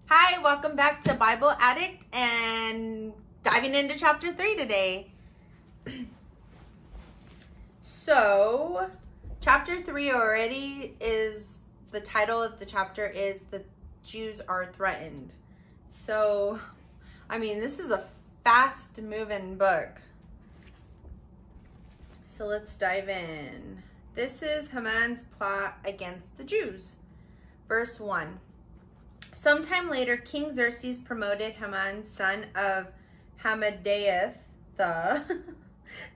Hi, welcome back to Bible Addict and diving into chapter 3 today. So, chapter 3 already is, the title of the chapter is The Jews Are Threatened. So, I mean, this is a fast moving book. So let's dive in. This is Haman's plot against the Jews. Verse 1. Sometime later, King Xerxes promoted Haman, son of Hammedatha,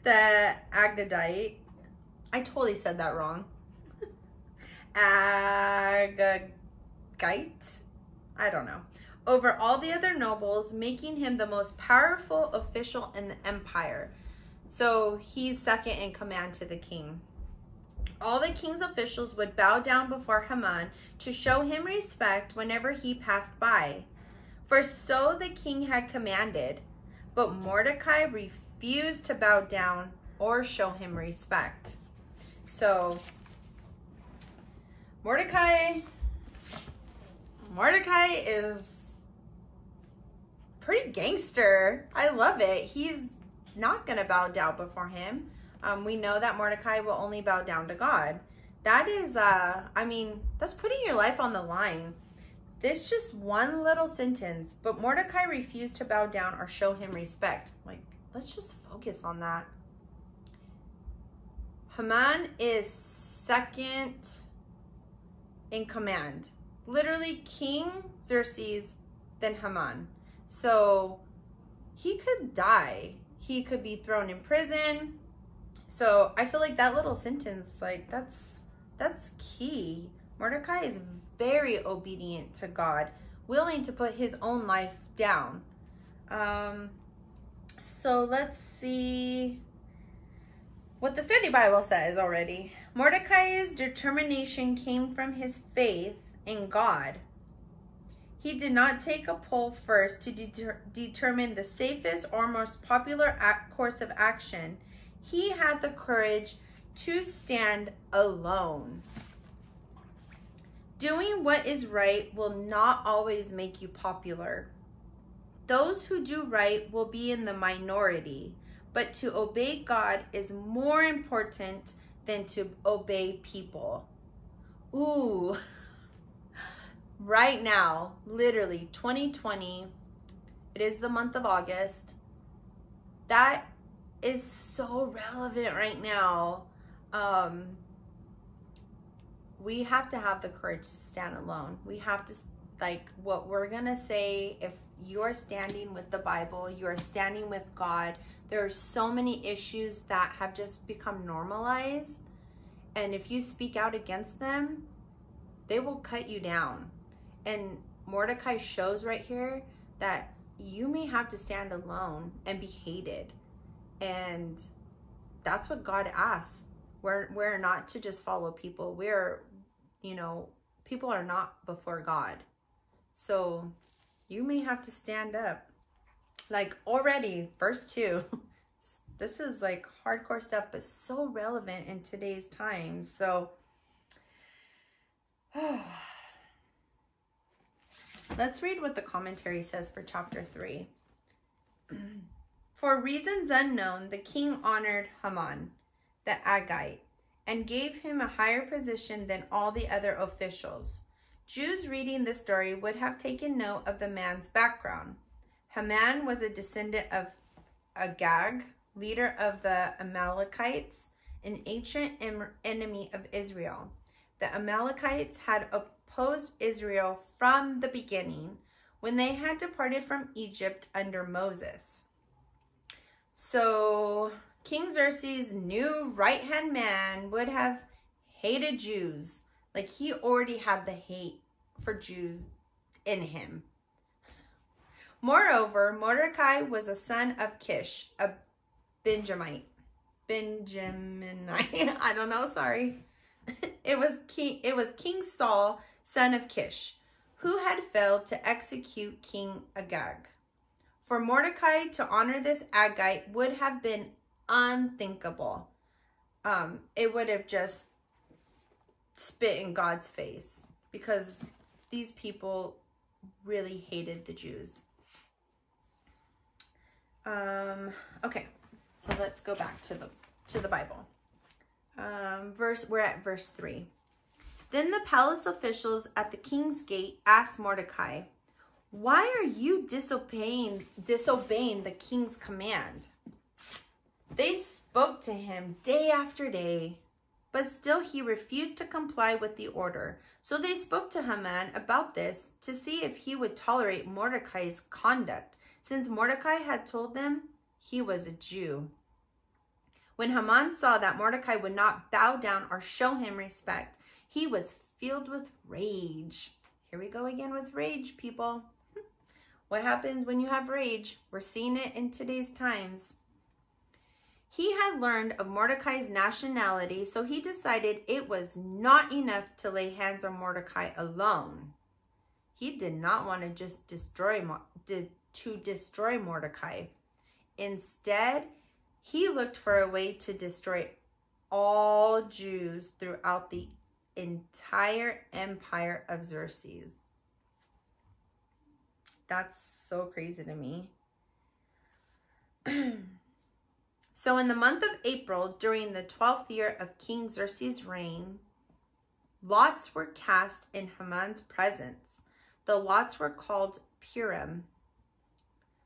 the Agagite. I totally said that wrong. Agagite? I don't know. Over all the other nobles, making him the most powerful official in the empire. So he's second in command to the king. All the king's officials would bow down before Haman to show him respect whenever he passed by. For so the king had commanded. But Mordecai refused to bow down or show him respect. So Mordecai is pretty gangster. I love it. He's not going to bow down before him. We know that Mordecai will only bow down to God. That is, I mean, that's putting your life on the line. This just one little sentence, but Mordecai refused to bow down or show him respect. Like, let's just focus on that. Haman is second in command. Literally King Xerxes, then Haman. So he could die. He could be thrown in prison. So I feel like that little sentence, like that's key. Mordecai is very obedient to God, willing to put his own life down. So let's see what the study Bible says already. Mordecai's determination came from his faith in God. He did not take a poll first to determine the safest or most popular course of action. He had the courage to stand alone. Doing what is right will not always make you popular. Those who do right will be in the minority, but to obey God is more important than to obey people. Ooh. Right now, literally 2020, it is the month of August. That is so relevant right now. We have to have the courage to stand alone. We have to, like, what we're gonna say, if you are standing with the Bible, you are standing with God, there are so many issues that have just become normalized, and if you speak out against them, they will cut you down. And Mordecai shows right here that you may have to stand alone and be hated. And that's what God asks. We're not to just follow people. We're, you know, people are not before God. So you may have to stand up. Like already, verse 2. This is like hardcore stuff, but so relevant in today's time. So let's read what the commentary says for chapter 3. For reasons unknown, the king honored Haman, the Agagite, and gave him a higher position than all the other officials. Jews reading this story would have taken note of the man's background. Haman was a descendant of Agag, leader of the Amalekites, an ancient enemy of Israel. The Amalekites had opposed Israel from the beginning when they had departed from Egypt under Moses. So King Xerxes' new right-hand man would have hated Jews. Like, he already had the hate for Jews in him. Moreover, Mordecai was a son of Kish, a Benjaminite. I don't know, sorry. It was King Saul, son of Kish, who had failed to execute King Agag. For Mordecai to honor this Agagite would have been unthinkable. It would have just spit in God's face, because these people really hated the Jews. Okay, so let's go back to the Bible. We're at verse 3. Then the palace officials at the king's gate asked Mordecai, "Why are you disobeying the king's command?" They spoke to him day after day, but still he refused to comply with the order. So they spoke to Haman about this to see if he would tolerate Mordecai's conduct, since Mordecai had told them he was a Jew. When Haman saw that Mordecai would not bow down or show him respect, he was filled with rage. Here we go again with rage, people. What happens when you have rage? We're seeing it in today's times. He had learned of Mordecai's nationality, so he decided it was not enough to lay hands on Mordecai alone. He did not want to just destroy Mordecai. Instead, he looked for a way to destroy all Jews throughout the entire empire of Xerxes. That's so crazy to me. So in the month of April, during the 12th year of King Xerxes' reign, lots were cast in Haman's presence. The lots were called Purim.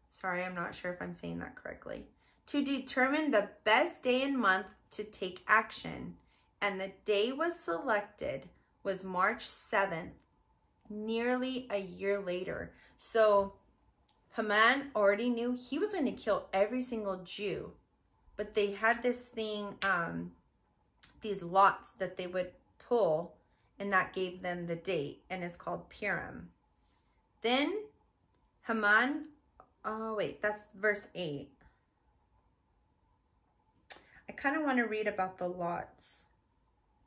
Sorry, I'm not sure if I'm saying that correctly. To determine the best day and month to take action. And the day was selected was March 7th, nearly a year later. So Haman already knew he was going to kill every single Jew. But they had this thing, these lots that they would pull, and that gave them the date, and it's called Purim. Then Haman, oh wait, that's verse 8. I kind of want to read about the lots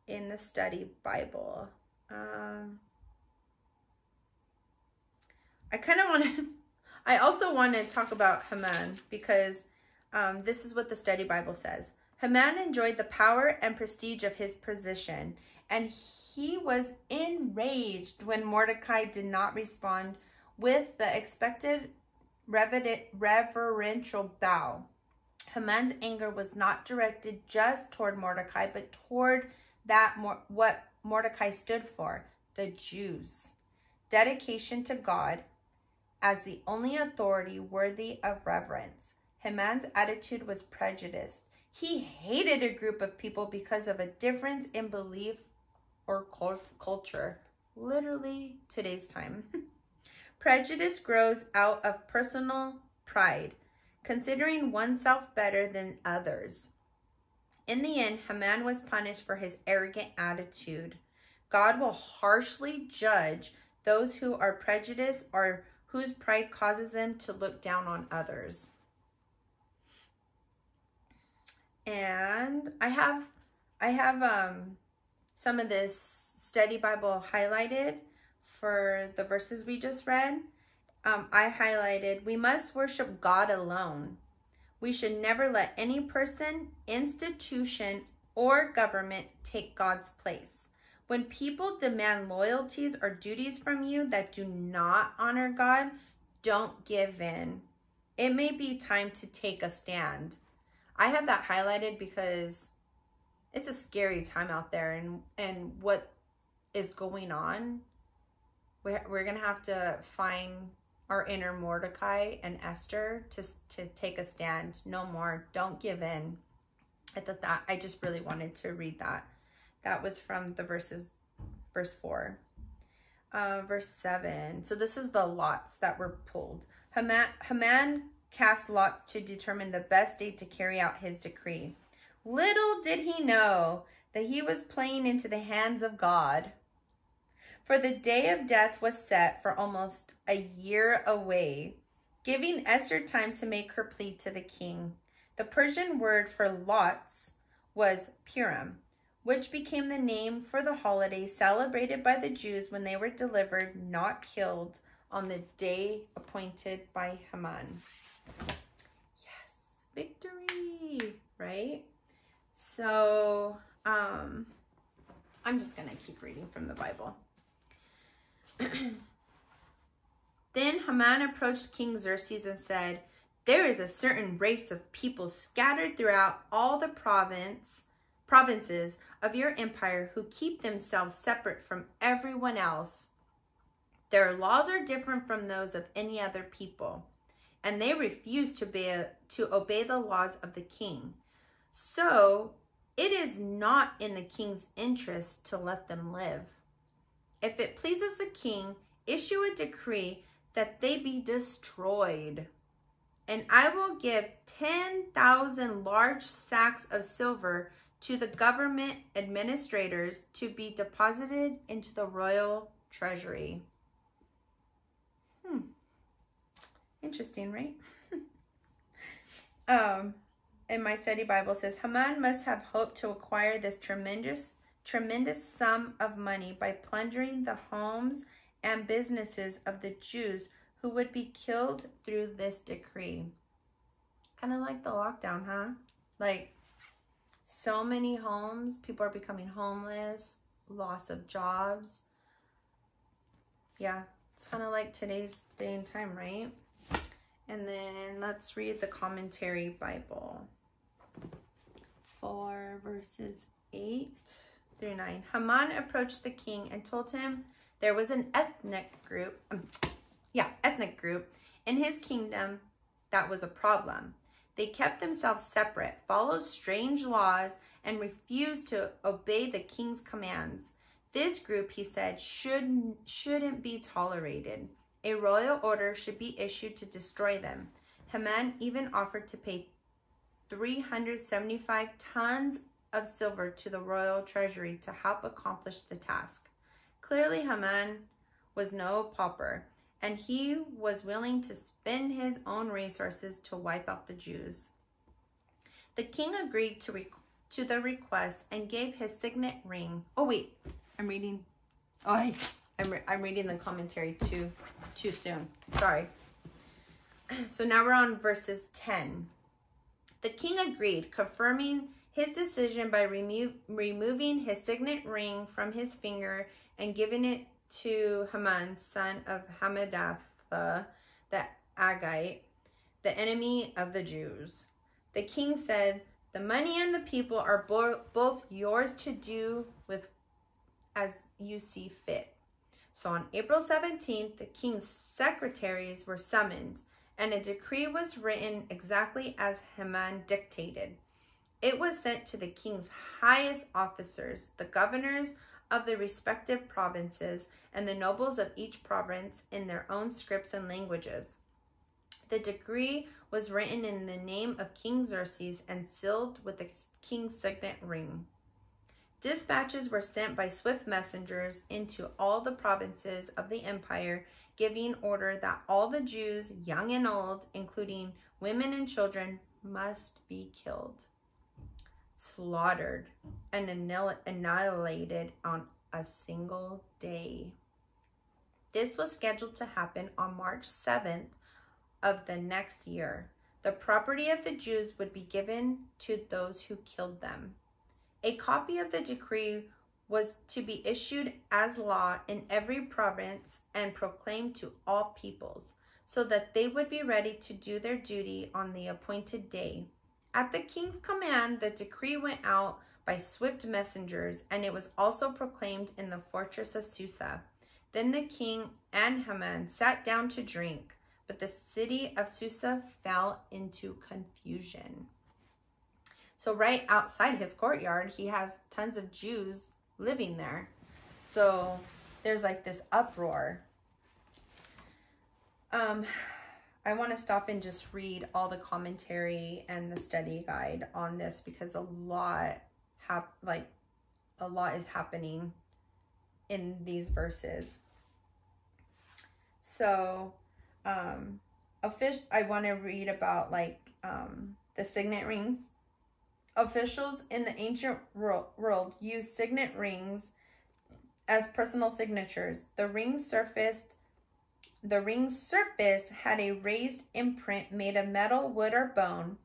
in the study Bible. I also want to talk about Haman because this is what the study Bible says. Haman enjoyed the power and prestige of his position, and he was enraged when Mordecai did not respond with the expected reverential bow. Haman's anger was not directed just toward Mordecai, but toward what Mordecai stood for, the Jews. Dedication to God as the only authority worthy of reverence. Haman's attitude was prejudiced. He hated a group of people because of a difference in belief or culture. Literally today's time. Prejudice grows out of personal pride, considering oneself better than others. In the end, Haman was punished for his arrogant attitude. God will harshly judge those who are prejudiced or whose pride causes them to look down on others. And I have some of this study Bible highlighted for the verses we just read. I highlighted, we must worship God alone. We should never let any person, institution, or government take God's place. When people demand loyalties or duties from you that do not honor God, don't give in. It may be time to take a stand. I have that highlighted because it's a scary time out there, and what is going on. We're going to have to find our inner Mordecai and Esther to take a stand. No more. Don't give in. I thought that, I just really wanted to read that. That was from the verse 4. Verse 7. So this is the lots that were pulled. Haman cast lots to determine the best day to carry out his decree. Little did he know that he was playing into the hands of God. For the day of death was set for almost a year away, giving Esther time to make her plea to the king. The Persian word for lots was Purim, which became the name for the holiday celebrated by the Jews when they were delivered, not killed, on the day appointed by Haman. Yes, victory, right? So, I'm just going to keep reading from the Bible. Then Haman approached King Xerxes and said, "There is a certain race of people scattered throughout all the provinces of your empire who keep themselves separate from everyone else. Their laws are different from those of any other people, and they refuse to obey the laws of the king. So it is not in the king's interest to let them live. If it pleases the king, issue a decree that they be destroyed. And I will give 10,000 large sacks of silver to the government administrators to be deposited into the royal treasury." Interesting, right? In my study Bible says, Haman must have hoped to acquire this tremendous sum of money by plundering the homes and businesses of the Jews who would be killed through this decree. Kind of like the lockdown, huh? Like, so many homes, people are becoming homeless, loss of jobs. Yeah, it's kind of like today's day and time, right? And then let's read the commentary Bible. 4 verses 8 through 9. Haman approached the king and told him there was an ethnic group in his kingdom that was a problem. They kept themselves separate, followed strange laws, and refused to obey the king's commands. This group, he said, shouldn't be tolerated. A royal order should be issued to destroy them. Haman even offered to pay 375 tons of silver to the royal treasury to help accomplish the task. Clearly, Haman was no pauper, and he was willing to spend his own resources to wipe out the Jews. The king agreed to the request and gave his signet ring. Oh wait, I'm reading the commentary too soon. Sorry. So now we're on verses 10. The king agreed, confirming his decision by removing his signet ring from his finger and giving it to Haman, son of Hammedatha, the Agagite, the enemy of the Jews. The king said, "The money and the people are both yours to do with as you see fit." So on April 17th, the king's secretaries were summoned, and a decree was written exactly as Haman dictated. It was sent to the king's highest officers, the governors of the respective provinces, and the nobles of each province in their own scripts and languages. The decree was written in the name of King Xerxes and sealed with the king's signet ring. Dispatches were sent by swift messengers into all the provinces of the empire, giving order that all the Jews, young and old, including women and children, must be killed, slaughtered, and annihilated on a single day. This was scheduled to happen on March 7th of the next year. The property of the Jews would be given to those who killed them. A copy of the decree was to be issued as law in every province and proclaimed to all peoples, so that they would be ready to do their duty on the appointed day. At the king's command, the decree went out by swift messengers, and it was also proclaimed in the fortress of Susa. Then the king and Haman sat down to drink, but the city of Susa fell into confusion. So right outside his courtyard, he has tons of Jews living there. So there's like this uproar. I want to stop and just read all the commentary and the study guide on this, because a lot is happening in these verses. So I want to read about the signet rings. Officials in the ancient world used signet rings as personal signatures. The ring's surface had a raised imprint made of metal, wood, or bone.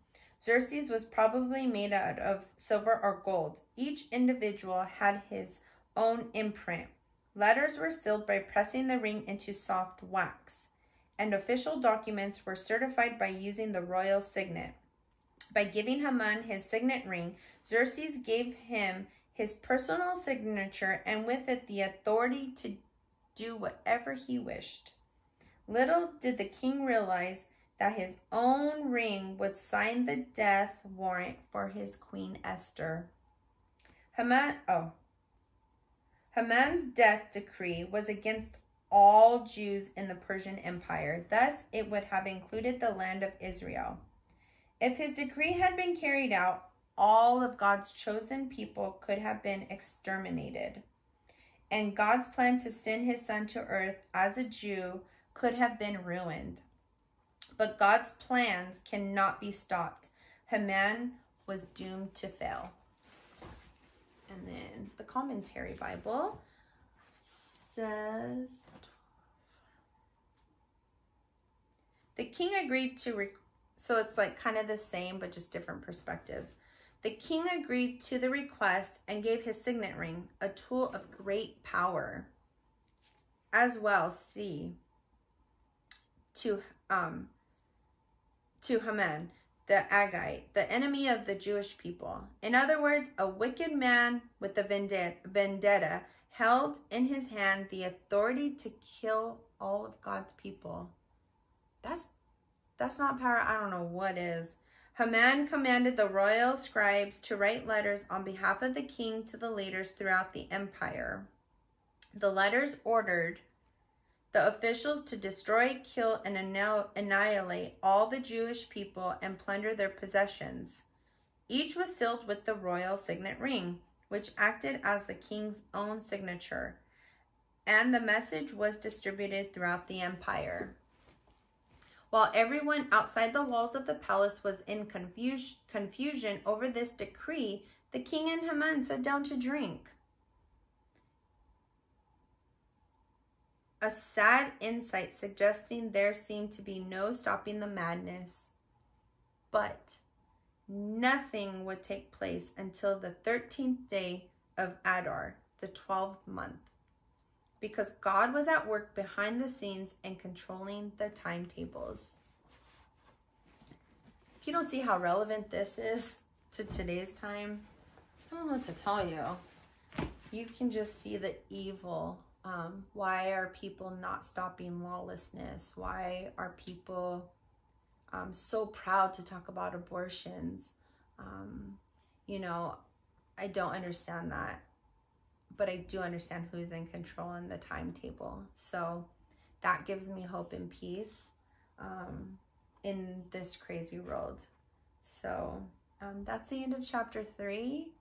Xerxes was probably made out of silver or gold. Each individual had his own imprint. Letters were sealed by pressing the ring into soft wax. and official documents were certified by using the royal signet. By giving Haman his signet ring, Xerxes gave him his personal signature and with it the authority to do whatever he wished. Little did the king realize that his own ring would sign the death warrant for his queen Esther. Haman's death decree was against all Jews in the Persian Empire. Thus, it would have included the land of Israel. If his decree had been carried out, all of God's chosen people could have been exterminated. And God's plan to send his son to earth as a Jew could have been ruined. But God's plans cannot be stopped. Haman was doomed to fail. And then the commentary Bible says, the king agreed to, so it's like kind of the same, but just different perspectives. The king agreed to the request and gave his signet ring, a tool of great power. As well, see, to Haman, the Agagite, the enemy of the Jewish people. In other words, a wicked man with a vendetta held in his hand the authority to kill all of God's people. That's not power. I don't know what is. Haman commanded the royal scribes to write letters on behalf of the king to the leaders throughout the empire. The letters ordered the officials to destroy, kill, and annihilate all the Jewish people and plunder their possessions. Each was sealed with the royal signet ring, which acted as the king's own signature, and the message was distributed throughout the empire. While everyone outside the walls of the palace was in confusion over this decree, the king and Haman sat down to drink. A sad insight suggesting there seemed to be no stopping the madness. But nothing would take place until the 13th day of Adar, the 12th month, because God was at work behind the scenes and controlling the timetables. If you don't see how relevant this is to today's time, I don't know what to tell you. You can just see the evil. Why are people not stopping lawlessness? Why are people so proud to talk about abortions? You know, I don't understand that. But I do understand who's in control in the timetable. So that gives me hope and peace in this crazy world. So that's the end of chapter 3.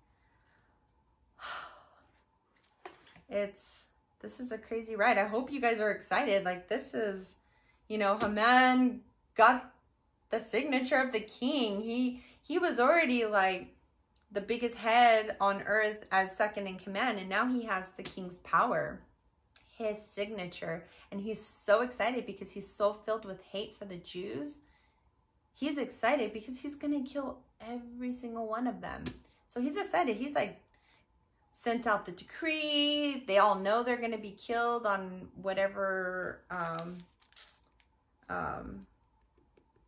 This is a crazy ride. I hope you guys are excited. Like, this is, you know, Haman got the signature of the king. He was already like the biggest head on earth as second in command, and now he has the king's power, his signature, and he's so excited because he's so filled with hate for the Jews. He's excited because he's gonna kill every single one of them. So he's excited. He's like sent out the decree. They all know they're gonna be killed on whatever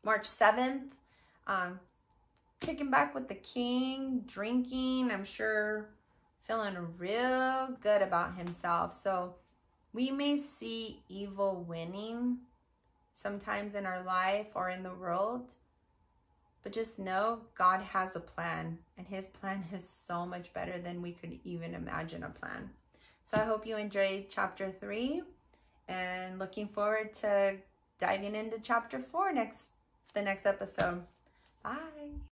March 7th. Kicking back with the king, drinking, I'm sure feeling real good about himself. So we may see evil winning sometimes in our life or in the world, but just know God has a plan, and his plan is so much better than we could even imagine a plan. So I hope you enjoyed chapter 3, and looking forward to diving into chapter 4 the next episode. Bye.